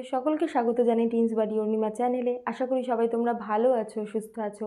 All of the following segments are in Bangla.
তোমাদের সকলকে স্বাগত জানাই টিন্স বাড়ি অর্ণিমা চ্যানেলে। আশা করি সবাই তোমরা ভালো আছো, সুস্থ আছো।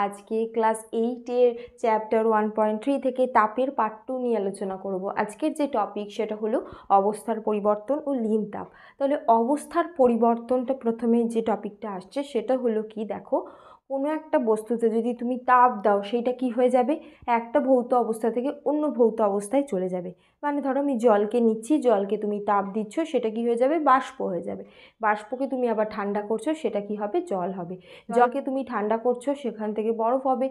আজকে ক্লাস 8-এর চ্যাপ্টার 1.3 থেকে তাপের পার্ট 2 নিয়ে আলোচনা করব। আজকের যে টপিক সেটা হলো অবস্থার পরিবর্তন ও লীন তাপ। তাহলে অবস্থার পরিবর্তনটা প্রথমে যে টপিকটা আসছে সেটা হলো কি, দেখো কোনো একটা বস্তুতে যদি তুমি তাপ দাও সেইটা কি হয়ে যাবে, একটা ভৌত অবস্থা থেকে অন্য ভৌত অবস্থায় চলে যাবে। মানে ধরো আমি জলকে নিচ্ছি, জলকে তুমি তাপ দিচ্ছ, সেটা কি হয়ে যাবে, বাষ্প হয়ে যাবে। বাষ্পকে তুমি আবার ঠান্ডা করছো, সেটা কি হবে, জল হবে। জলকে তুমি ঠান্ডা করছো, সেখান থেকে বরফ হবে।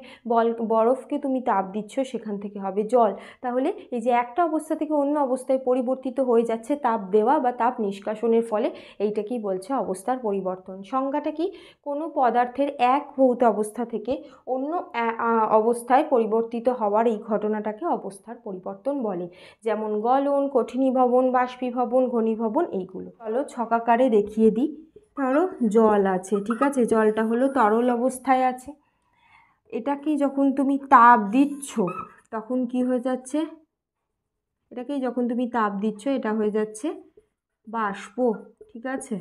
বরফকে তুমি তাপ দিচ্ছ, সেখান থেকে হবে জল। তাহলে এই যে একটা অবস্থা থেকে অন্য অবস্থায় পরিবর্তিত হয়ে যাচ্ছে তাপ দেওয়া বা তাপ নিষ্কাশনের ফলে, এইটাকেই বলছে অবস্থার পরিবর্তন। সংজ্ঞাটা কি, কোনো পদার্থের এক ভৌত অবস্থা থেকে অন্য অবস্থায় পরিবর্তিত হওয়ার এই ঘটনাটাকে অবস্থার পরিবর্তন বলে। যেমন গলন, কঠিনীভবন, বাষ্পীভবন, ঘনীভবন, এইগুলো। চলো ছকাকারে দেখিয়ে দিই। ধরো জল আছে, ঠিক আছে, জলটা হলো তরল অবস্থায় আছে। এটাকে যখন তুমি তাপ দিচ্ছ তখন কি হয়ে যাচ্ছে, এটাকে যখন তুমি তাপ দিচ্ছ এটা হয়ে যাচ্ছে বাষ্প, ঠিক আছে।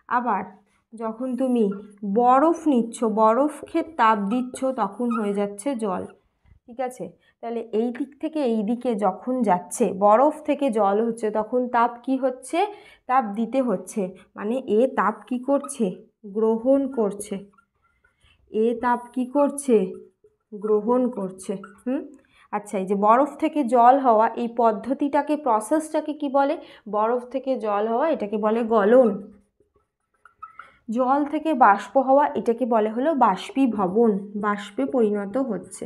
আবার যখন তুমি বরফ নিচ্ছ, বরফকে তাপ দিচ্ছ, তখন হয়ে যাচ্ছে জল, ঠিক আছে। তাহলে এই দিক থেকে এই দিকে যখন যাচ্ছে, বরফ থেকে জল হচ্ছে, তখন তাপ কি হচ্ছে, তাপ দিতে হচ্ছে। মানে এ তাপ কি করছে, গ্রহণ করছে। এ তাপ কি করছে, গ্রহণ করছে। আচ্ছা, এই যে বরফ থেকে জল হওয়া, এই পদ্ধতিটাকে, প্রসেসটাকে কি বলে, বরফ থেকে জল হওয়া এটাকে বলে গলন। জল থেকে বাষ্প হওয়া এটাকে বলে হলো বাষ্পীভবন, বাষ্পে পরিণত হচ্ছে।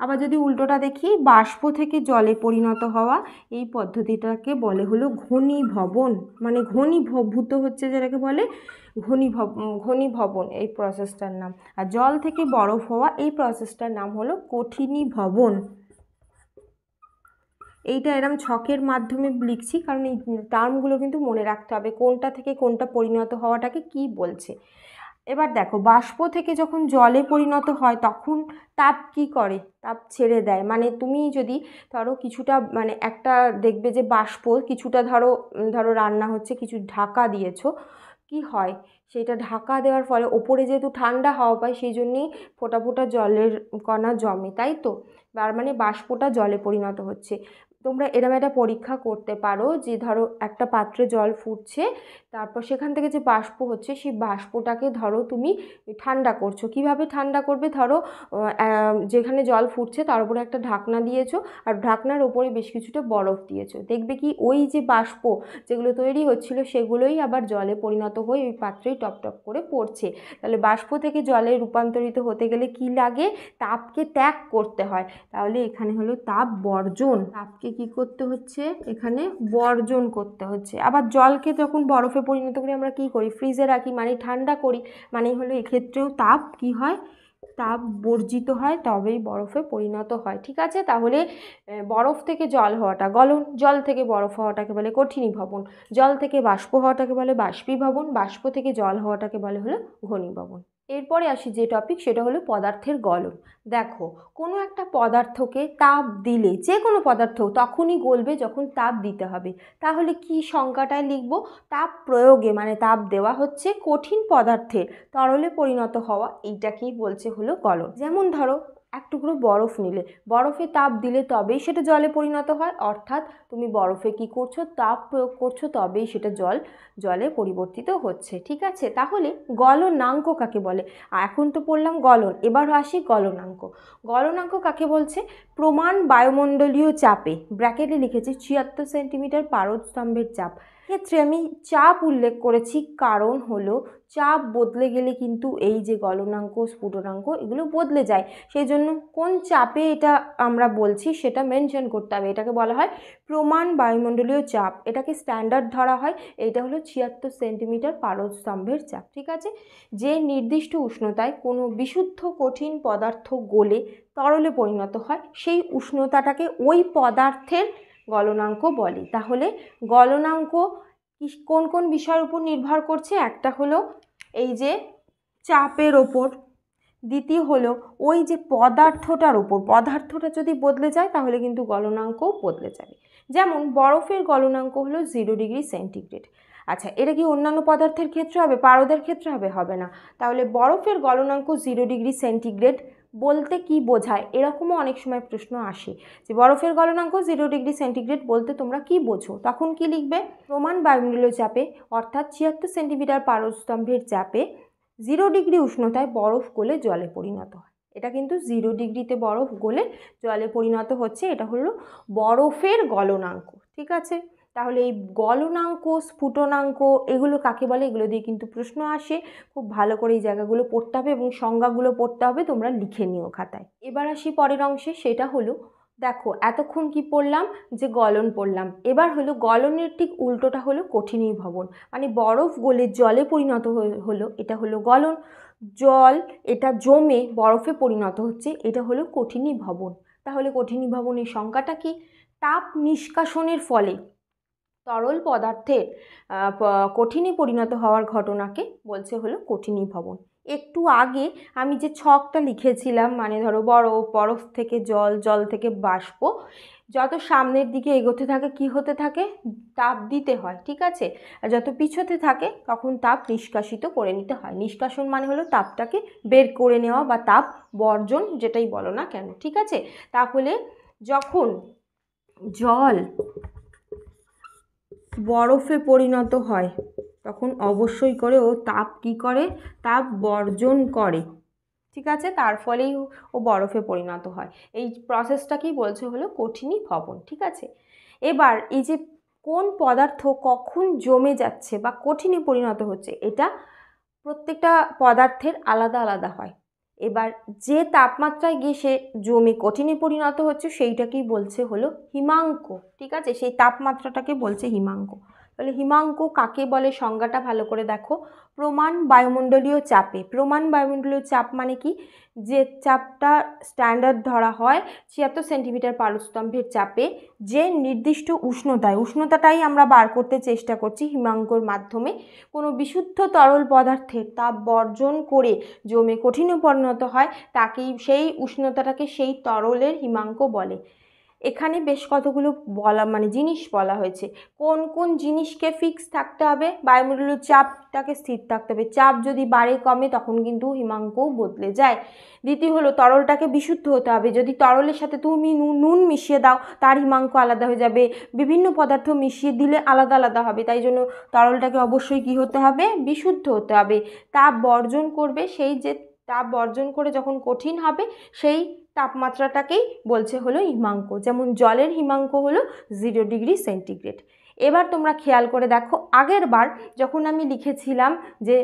আবার যদি উল্টোটা দেখি, বাষ্প থেকে জলে পরিণত হওয়া এই পদ্ধতিটাকে বলে হলো ঘনীভবন, মানে ঘনীভূত হচ্ছে যেটাকে বলে ঘনীভবন, এই প্রসেসটার নাম। আর জল থেকে বরফ হওয়া এই প্রসেসটার নাম হলো কঠিনীভবন। এইটা এরম ছকের মাধ্যমে লিখছি কারণ এই টার্মগুলো কিন্তু মনে রাখতে হবে, কোনটা থেকে কোনটা পরিণত হওয়াটাকে কি বলছে। এবার দেখো, বাষ্প থেকে যখন জলে পরিণত হয় তখন তাপ কি করে, তাপ ছেড়ে দেয়। মানে তুমি যদি ধরো কিছুটা, মানে একটা দেখবে যে বাষ্প কিছুটা, ধরো রান্না হচ্ছে, কিছু ঢাকা দিয়েছো, কি হয়, সেটা ঢাকা দেওয়ার ফলে ওপরে যেহেতু ঠান্ডা হাওয়া পায়, সেই জন্যেই ফোঁটা ফোঁটা জলের কণা জমে, তাই তো। তার মানে বাষ্পটা জলে পরিণত হচ্ছে। তোমরা এরম একটা পরীক্ষা করতে পারো যে ধরো একটা পাত্রে জল ফুটছে, তারপর সেখান থেকে যে বাষ্প হচ্ছে, সেই বাষ্পটাকে ধরো তুমি ঠান্ডা করছো। কিভাবে ঠান্ডা করবে, ধরো যেখানে জল ফুটছে তার উপরে একটা ঢাকনা দিয়েছো, আর ঢাকনার ওপরে বেশ কিছুটা বরফ দিয়েছো। দেখবে কি ওই যে বাষ্প যেগুলো তৈরি হচ্ছিল সেগুলোই আবার জলে পরিণত হয়ে ওই পাত্রেই টপ টপ করে পড়ছে। তাহলে বাষ্প থেকে জলে রূপান্তরিত হতে গেলে কি লাগে, তাপকে ত্যাগ করতে হয়। তাহলে এখানে হলো তাপ বর্জন, তাপকে কি করতে হচ্ছে, এখানে বর্জন করতে হচ্ছে। আবার জলকে যখন বরফে পরিণত করি আমরা কি করি, ফ্রিজে রাখি, মানে ঠান্ডা করি, মানে হলো এক্ষেত্রেও তাপ কি হয়, তাপ বর্জিত হয়, তবেই বরফে পরিণত হয়, ঠিক আছে। তাহলে বরফ থেকে জল হওয়াটা গলন, জল থেকে বরফ হওয়াটাকে বলে কঠিনীভবন, জল থেকে বাষ্প হওয়াটাকে বলে বাষ্পীভবন, বাষ্প থেকে জল হওয়াটাকে বলে হলো ঘনীভবন। এরপরে আসি যে টপিক, সেটা হলো পদার্থের গলন। দেখো, কোনো একটা পদার্থকে তাপ দিলে, যে কোনো পদার্থ তখনই গলবে যখন তাপ দিতে হবে। তাহলে কি সংজ্ঞাটায় লিখব, তাপ প্রয়োগে, মানে তাপ দেওয়া হচ্ছে কঠিন পদার্থের তরলে পরিণত হওয়া, এইটাকেই বলছে হলো গলন। যেমন ধরো এক টুকরো বরফ নিলে, বরফে তাপ দিলে তবেই সেটা জলে পরিণত হয়, অর্থাৎ তুমি বরফে কি করছো, তাপ প্রয়োগ করছো, তবেই সেটা জলে পরিবর্তিত হচ্ছে, ঠিক আছে। তাহলে গলনাঙ্ক কাকে বলে, এখন তো পড়লাম গলন, এবার আসি গলনাঙ্ক। গলনাঙ্ক কাকে বলছে, প্রমাণ বায়ুমণ্ডলীয় চাপে, ব্র্যাকেটে লিখেছি 76 সেন্টিমিটার পারদস্তম্ভের চাপ। ক্ষেত্রে আমি চাপ উল্লেখ করেছি, কারণ হলো চাপ বদলে গেলে কিন্তু এই যে গলনাঙ্ক, স্ফুটনাঙ্ক এগুলো বদলে যায়। সেই জন্য কোন চাপে এটা আমরা বলছি সেটা মেনশন করতে হবে। এটাকে বলা হয় প্রমাণ বায়ুমণ্ডলীয় চাপ, এটাকে স্ট্যান্ডার্ড ধরা হয়। এইটা হলো 76 সেন্টিমিটার পারদস্তম্ভের চাপ, ঠিক আছে। যে নির্দিষ্ট উষ্ণতায় কোনো বিশুদ্ধ কঠিন পদার্থ গলে তরলে পরিণত হয়, সেই উষ্ণতাটাকে ওই পদার্থের গলনাঙ্ক বলে। তাহলে গলনাঙ্ক কোন কোন বিষয়ের উপর নির্ভর করছে, একটা হলো এই যে চাপের ওপর, দ্বিতীয় হলো ওই যে পদার্থটার ওপর, পদার্থটা যদি বদলে যায় তাহলে কিন্তু গলনাঙ্কও বদলে যাবে। যেমন বরফের গলনাঙ্ক হলো 0 ডিগ্রি সেন্টিগ্রেড। আচ্ছা, এটা কি অন্যান্য পদার্থের ক্ষেত্রে হবে, পারদের ক্ষেত্রে হবে? হবে না। তাহলে বরফের গলনাঙ্ক 0 ডিগ্রি সেন্টিগ্রেড বলতে কি বোঝায়, এরকমও অনেক সময় প্রশ্ন আসে যে বরফের গলনাঙ্ক 0 ডিগ্রি সেন্টিগ্রেড বলতে তোমরা কি বোঝো। তখন কি লিখবে? প্রমাণ বায়ুমণ্ডলীয় চাপে অর্থাৎ 76 সেন্টিমিটার পারস্তম্ভের চাপে 0 ডিগ্রি উষ্ণতায় বরফ গলে জলে পরিণত হয়। এটা কিন্তু 0 ডিগ্রিতে বরফ গলে জলে পরিণত হচ্ছে, এটা হলো বরফের গলনাঙ্ক। ঠিক আছে, তাহলে এই গলনাঙ্ক, স্ফুটনাঙ্ক এগুলো কাকে বলে, এগুলো দিয়ে কিন্তু প্রশ্ন আসে। খুব ভালো করে এই জায়গাগুলো পড়তে হবে এবং সংজ্ঞাগুলো পড়তে হবে, তোমরা লিখে নিও খাতায়। এবার আসি পরের অংশে, সেটা হলো দেখো এতক্ষণ কি পড়লাম, যে গলন পড়লাম। এবার হলো গলনের ঠিক উল্টোটা হলো কঠিনীভবন, মানে বরফ গলে জলে পরিণত হলো, এটা হলো গলন। জল এটা জমে বরফে পরিণত হচ্ছে, এটা হলো কঠিনীভবন। তাহলে কঠিনীভবনের সংজ্ঞাটা কি? তাপ নিষ্কাশনের ফলে তরল পদার্থের কঠিনে পরিণত হওয়ার ঘটনাকে বলছে হলো কঠিনীভবন। একটু আগে আমি যে ছকটা লিখেছিলাম, মানে ধরো বরফ থেকে জল, জল থেকে বাষ্প, যত সামনের দিকে এগোতে থাকে কি হতে থাকে, তাপ দিতে হয়। ঠিক আছে, আর যত পিছোতে থাকে তখন তাপ নিষ্কাশিত করে নিতে হয়। নিষ্কাশন মানে হলো তাপটাকে বের করে নেওয়া বা তাপ বর্জন, যেটাই বলো না কেন। ঠিক আছে, তাহলে যখন জল বরফে পরিণত হয় তখন অবশ্যই করে ও তাপ কি করে, তাপ বর্জন করে। ঠিক আছে, তার ফলেই ও বরফে পরিণত হয়। এই প্রসেসটা কি বলছে হলো কঠিনীভবন। ঠিক আছে, এবার এই যে কোন পদার্থ কখন জমে যাচ্ছে বা কঠিনে পরিণত হচ্ছে, এটা প্রত্যেকটা পদার্থের আলাদা আলাদা হয়। এবার যে তাপমাত্রায় গিয়ে সে জমে কঠিনে পরিণত হচ্ছে সেইটাকেই বলছে হলো হিমাঙ্ক। ঠিক আছে, সেই তাপমাত্রাটাকে বলছে হিমাঙ্ক। তাহলে হিমাঙ্ক কাকে বলে, সংজ্ঞাটা ভালো করে দেখো। প্রমাণ বায়ুমণ্ডলীয় চাপে, প্রমাণ বায়ুমণ্ডলীয় চাপ মানে কি, যে চাপটা স্ট্যান্ডার্ড ধরা হয় 76 সেন্টিমিটার পারস্তম্ভের চাপে যে নির্দিষ্ট উষ্ণতায়, উষ্ণতাটাই আমরা বার করতে চেষ্টা করছি হিমাঙ্কর মাধ্যমে, কোনো বিশুদ্ধ তরল পদার্থের তাপ বর্জন করে জমে কঠিনে পরিণত হয়, তাকেই সেই উষ্ণতাটাকে সেই তরলের হিমাঙ্ক বলে। এখানে বেশ কতগুলো জিনিস বলা হয়েছে। কোন কোন জিনিসকে ফিক্স থাকতে হবে, বায়ুমণ্ডলীয় চাপটাকে স্থির থাকতে হবে। চাপ যদি বাড়ে কমে তখন কিন্তু হিমাঙ্কও বদলে যায়। দ্বিতীয় হলো তরলটাকে বিশুদ্ধ হতে হবে। যদি তরলের সাথে তুমি নুন মিশিয়ে দাও তার হিমাঙ্ক আলাদা হয়ে যাবে, বিভিন্ন পদার্থ মিশিয়ে দিলে আলাদা আলাদা হবে। তাই জন্য তরলটাকে অবশ্যই কি হতে হবে, বিশুদ্ধ হতে হবে। তাপ বর্জন করবে, সেই যে তাপ বর্জন করে যখন কঠিন হবে সেই তাপমাত্রাটাকেই বলছে হলো হিমাঙ্ক। যেমন জলের হিমাঙ্ক হলো 0 ডিগ্রি সেন্টিগ্রেড। এবার তোমরা খেয়াল করে দেখো, আগের বার যখন আমি লিখেছিলাম যে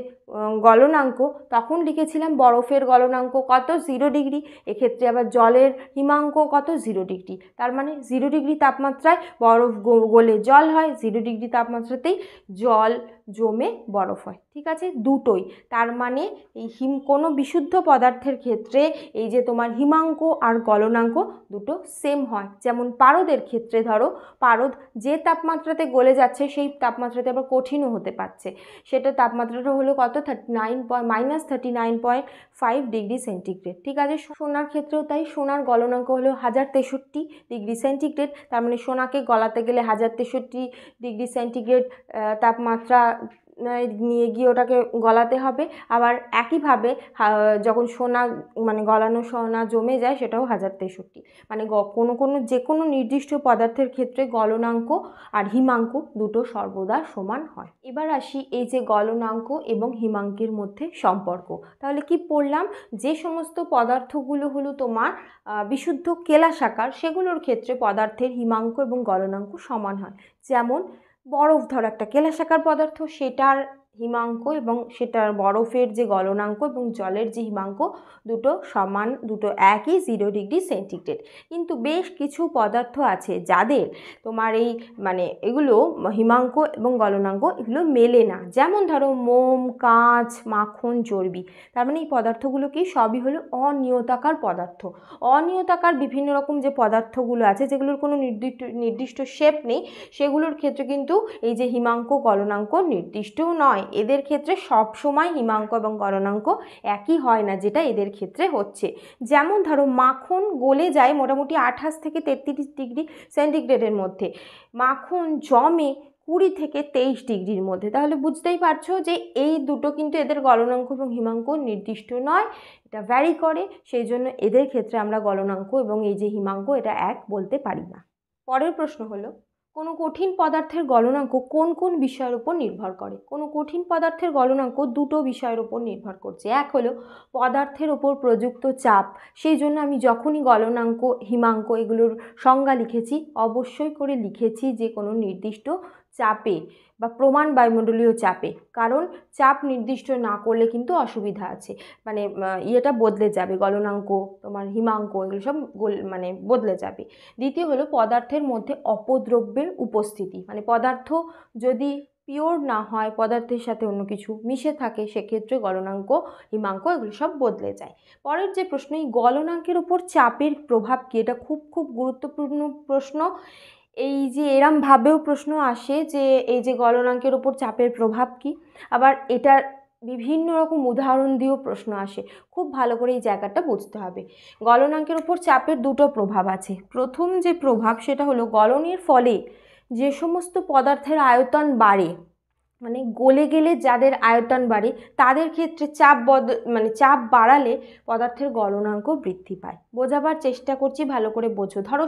গলনাঙ্ক, তখন লিখেছিলাম বরফের গলনাঙ্ক কত, 0 ডিগ্রি। এক্ষেত্রে আবার জলের হিমাঙ্ক কত, 0 ডিগ্রি। তার মানে 0 ডিগ্রি তাপমাত্রায় বরফ গলে জল হয়, 0 ডিগ্রি তাপমাত্রাতেই জল জমে বরফ হয়। ঠিক আছে, দুটোই। তার মানে এই কোনো বিশুদ্ধ পদার্থের ক্ষেত্রে এই যে তোমার হিমাঙ্ক আর গলনাঙ্ক দুটো সেম হয়। যেমন পারদের ক্ষেত্রে ধরো, পারদ যে তাপমাত্রাতে গলে যাচ্ছে সেই তাপমাত্রাতে আবার কঠিনও হতে পারছে, সেটা তাপমাত্রাটা হলো কত, -39.5 ডিগ্রি সেন্টিগ্রেড। ঠিক আছে, সোনার ক্ষেত্রেও তাই, সোনার গলনাঙ্ক হলো 1063 ডিগ্রি সেন্টিগ্রেড। তার মানে সোনাকে গলাতে গেলে 1063 ডিগ্রি সেন্টিগ্রেড তাপমাত্রা নিয়ে গিয়ে ওটাকে গলাতে হবে। আবার একইভাবে যখন সোনা গলানো সোনা জমে যায় সেটাও 1063। যে কোনো নির্দিষ্ট পদার্থের ক্ষেত্রে গলনাঙ্ক আর হিমাঙ্ক দুটো সর্বদা সমান হয়। এবার আসি এই যে গলনাঙ্ক এবং হিমাঙ্কের মধ্যে সম্পর্ক। তাহলে কি পড়লাম, যে সমস্ত পদার্থগুলো হলো তোমার বিশুদ্ধ কেলাসাকার, সেগুলোর ক্ষেত্রে পদার্থের হিমাঙ্ক এবং গলনাঙ্ক সমান হয়। যেমন বরফ ধরো একটা কেলাসাকার পদার্থ, সেটার হিমাঙ্ক এবং সেটার বরফের যে গলনাঙ্ক এবং জলের যে হিমাঙ্ক দুটো সমান, দুটো একই, 0 ডিগ্রি সেন্টিগ্রেড। কিন্তু বেশ কিছু পদার্থ আছে যাদের তোমার এই এগুলো হিমাঙ্ক এবং গলনাঙ্ক এগুলো মেলে না। যেমন ধরো মোম, কাঁচ, মাখন, চর্বি। তার মানে এই পদার্থগুলো কি, সবই হলো অনিয়তাকার পদার্থ। অনিয়তাকার বিভিন্ন রকম যে পদার্থগুলো আছে যেগুলোর কোনো নির্দিষ্ট শেপ নেই, সেগুলোর ক্ষেত্রে কিন্তু এই যে হিমাঙ্ক গলনাঙ্ক নির্দিষ্টও নয়। এদের ক্ষেত্রে সব সময় হিমাঙ্ক এবং গলনাঙ্ক একই হয় না, যেটা এদের ক্ষেত্রে হচ্ছে। যেমন ধরো মাখন গলে যায় মোটামুটি 28 থেকে 33 ডিগ্রি সেন্টিগ্রেডের মধ্যে। মাখন জমে 20 থেকে 23 ডিগ্রির মধ্যে। তাহলে বুঝতেই পারছো যে এই দুটো কিন্তু এদের গলনাঙ্ক এবং হিমাঙ্ক নির্দিষ্ট নয়, এটা ভ্যারি করে, সেই জন্য এদের ক্ষেত্রে আমরা গলনাঙ্ক এবং এই যে হিমাঙ্ক এটা এক বলতে পারি না। পরের প্রশ্ন হলো, কোনো কঠিন পদার্থের গলনাঙ্ক কোন কোন বিষয়ের উপর নির্ভর করে? কোনো কঠিন পদার্থের গলনাঙ্ক দুটো বিষয়ের উপর নির্ভর করছে। এক হলো পদার্থের ওপর প্রযুক্ত চাপ, সেই জন্য আমি যখনই গলনাঙ্ক হিমাঙ্ক এগুলোর সংজ্ঞা লিখেছি অবশ্যই করে লিখেছি যে কোনো নির্দিষ্ট চাপে বা প্রমাণ বায়ুমণ্ডলীয় চাপে, কারণ চাপ নির্দিষ্ট না করলে কিন্তু অসুবিধা আছে, মানে ইয়েটা বদলে যাবে, গলনাঙ্ক তোমার হিমাঙ্ক এগুলো সব মানে বদলে যাবে। দ্বিতীয় হলো পদার্থের মধ্যে অপদ্রব্যের উপস্থিতি, মানে পদার্থ যদি পিওর না হয়, পদার্থের সাথে অন্য কিছু মিশে থাকে, সেক্ষেত্রে গলনাঙ্ক হিমাঙ্ক এগুলো সব বদলে যায়। পরের যে প্রশ্ন, এই গলনাঙ্কের উপর চাপের প্রভাব কি? এটা খুব খুব গুরুত্বপূর্ণ প্রশ্ন। এই যে এরমভাবেও প্রশ্ন আসে যে এই যে গলনাঙ্কের উপর চাপের প্রভাব কি, আবার এটার বিভিন্ন রকম উদাহরণ দিয়েও প্রশ্ন আসে। খুব ভালো করে এই জায়গাটা বুঝতে হবে। গলনাঙ্কের উপর চাপের দুটো প্রভাব আছে। প্রথম যে প্রভাব সেটা হলো গলনের ফলে যে সমস্ত পদার্থের আয়তন বাড়ে, মানে গলে গেলে যাদের আয়তন বাড়ে তাদের ক্ষেত্রে চাপ বাড়ালে পদার্থের গলনাঙ্ক বৃদ্ধি পায়। বোঝাবার চেষ্টা করছি, ভালো করে বোঝো। ধরো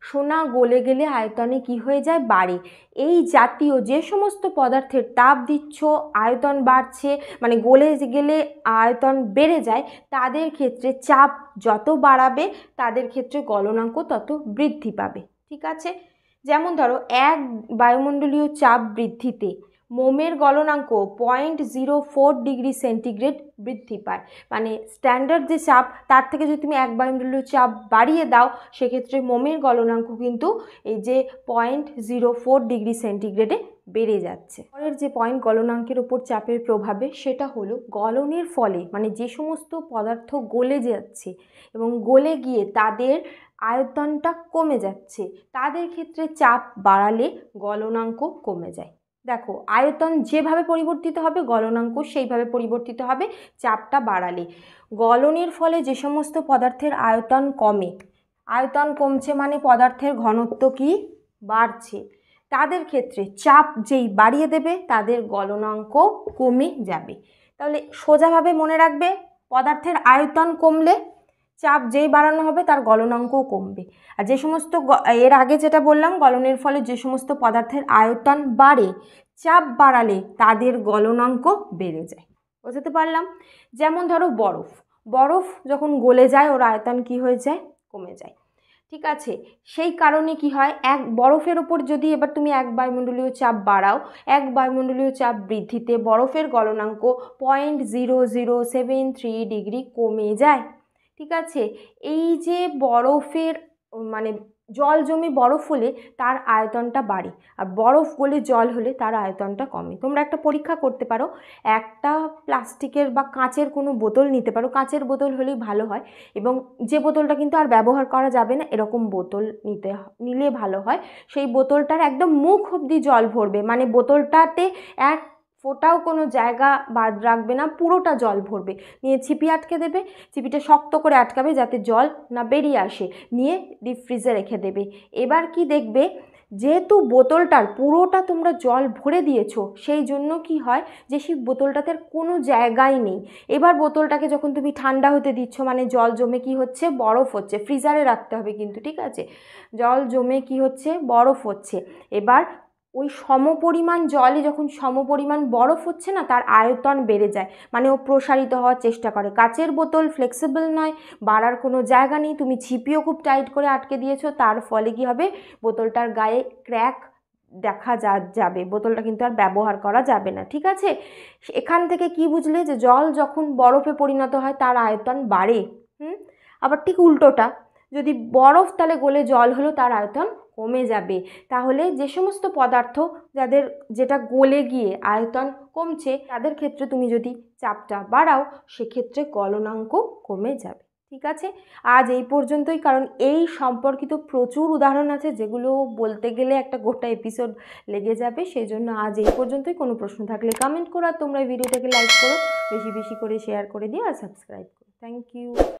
সোনা গলে গেলে আয়তনে কি হয়ে যায়? বাড়ে। এই জাতীয় যে সমস্ত পদার্থের তাপ দিচ্ছ, আয়তন বাড়ছে, মানে গলে গেলে আয়তন বেড়ে যায়, তাদের ক্ষেত্রে চাপ যত বাড়াবে তাদের ক্ষেত্রে গলনাঙ্ক তত বৃদ্ধি পাবে। ঠিক আছে? যেমন ধরো 1 বায়ুমণ্ডলীয় চাপ বৃদ্ধিতে মোমের গলনাঙ্ক 0.04 ডিগ্রি সেন্টিগ্রেড বৃদ্ধি পায়। মানে স্ট্যান্ডার্ড যে চাপ তার থেকে যদি তুমি 1 বায়ুমণ্ডলীয় চাপ বাড়িয়ে দাও, সেক্ষেত্রে মোমের গলনাঙ্ক কিন্তু এই যে 0.04 ডিগ্রি সেন্টিগ্রেডে বেড়ে যাচ্ছে। পরের যে পয়েন্ট গলনাঙ্কের ওপর চাপের প্রভাবে, সেটা হলো গলনের ফলে, মানে যে সমস্ত পদার্থ গলে যাচ্ছে এবং গলে গিয়ে তাদের আয়তনটা কমে যাচ্ছে, তাদের ক্ষেত্রে চাপ বাড়ালে গলনাঙ্ক কমে যায়। দেখো, আয়তন যেভাবে পরিবর্তিত হবে গলনাঙ্ক সেইভাবে পরিবর্তিত হবে চাপটা বাড়ালে। গলনের ফলে যে সমস্ত পদার্থের আয়তন কমে, আয়তন কমছে মানে পদার্থের ঘনত্ব কি বাড়ছে, তাদের ক্ষেত্রে চাপ যেই বাড়িয়ে দেবে তাদের গলনাঙ্ক কমে যাবে। তাহলে সোজাভাবে মনে রাখবে, পদার্থের আয়তন কমলে চাপ যেই বাড়ানো হবে তার গলনাঙ্কও কমবে। আর যে সমস্ত এর আগে যেটা বললাম, গলনের ফলে যে সমস্ত পদার্থের আয়তন বাড়ে, চাপ বাড়ালে তাদের গলনাঙ্ক বেড়ে যায়। বুঝতে পারলাম? যেমন ধরো বরফ যখন গলে যায় ওর আয়তন কি হয়ে যায়? কমে যায়। ঠিক আছে? সেই কারণে কি হয়, বরফের ওপর যদি এবার তুমি 1 বায়ুমণ্ডলীয় চাপ বাড়াও, 1 বায়ুমণ্ডলীয় চাপ বৃদ্ধিতে বরফের গলনাঙ্ক 0.0073 ডিগ্রি কমে যায়। ঠিক আছে? এই যে বরফের মানে জল জমে বরফ হলে তার আয়তনটা বাড়ে, আর বরফ গলে জল হলে তার আয়তনটা কমে। তোমরা একটা পরীক্ষা করতে পারো, একটা প্লাস্টিকের বা কাঁচের কোনো বোতল নিতে পারো, কাঁচের বোতল হলেই ভালো হয়, এবং যে বোতলটা কিন্তু আর ব্যবহার করা যাবে না এরকম বোতল নিলে ভালো হয়। সেই বোতলটার একদম মুখ অবধি জল ভরবে, মানে বোতলটাতে এক ফোঁটাও কোনো জায়গা বাদ রাখবে না, পুরোটা জল ভরবে, নিয়ে ছিপি আটকে দেবে, ছিপিটা শক্ত করে আটকাবে যাতে জল না বেরিয়ে আসে, নিয়ে ডিপ ফ্রিজে রেখে দেবে। এবার কি দেখবে, যেহেতু বোতলটার পুরোটা তোমরা জল ভরে দিয়েছো, সেই জন্য কি হয় যে সেই বোতলটাতে কোনো জায়গাই নেই। এবার বোতলটাকে যখন তুমি ঠান্ডা হতে দিচ্ছ, মানে জল জমে কি হচ্ছে? বরফ হচ্ছে। ফ্রিজারে রাখতে হবে কিন্তু, ঠিক আছে? জল জমে কি হচ্ছে? বরফ হচ্ছে। এবার ওই সমপরিমাণ জলে যখন সমপরিমাণ বরফ হচ্ছে না, তার আয়তন বেড়ে যায়, মানে ও প্রসারিত হওয়ার চেষ্টা করে। কাচের বোতল ফ্লেক্সিবল নয়, বাড়ার কোনো জায়গা নেই, তুমি ছিপিও খুব টাইট করে আটকে দিয়েছো, তার ফলে কি হবে? বোতলটার গায়ে ক্র্যাক দেখা যাবে, বোতলটা কিন্তু আর ব্যবহার করা যাবে না। ঠিক আছে? এখান থেকে কি বুঝলে যে জল যখন বরফে পরিণত হয় তার আয়তন বাড়ে। আবার ঠিক উল্টোটা, যদি বরফ তাহলে গলে জল হলো, তার আয়তন কমে যাবে। তাহলে যে সমস্ত পদার্থ যেটা গলে গিয়ে আয়তন কমছে, তাদের ক্ষেত্রে তুমি যদি চাপটা বাড়াও, সেক্ষেত্রে গলনাঙ্ক কমে যাবে। ঠিক আছে? আজ এই পর্যন্তই, কারণ এই সম্পর্কিত প্রচুর উদাহরণ আছে যেগুলো বলতে গেলে একটা গোটা এপিসোড লেগে যাবে। সেই জন্য আজ এই পর্যন্তই। কোনো প্রশ্ন থাকলে কমেন্ট করো, আর তোমরা এই ভিডিওটাকে লাইক করো, বেশি বেশি করে শেয়ার করে দিও, আর সাবস্ক্রাইব করো। Thank you.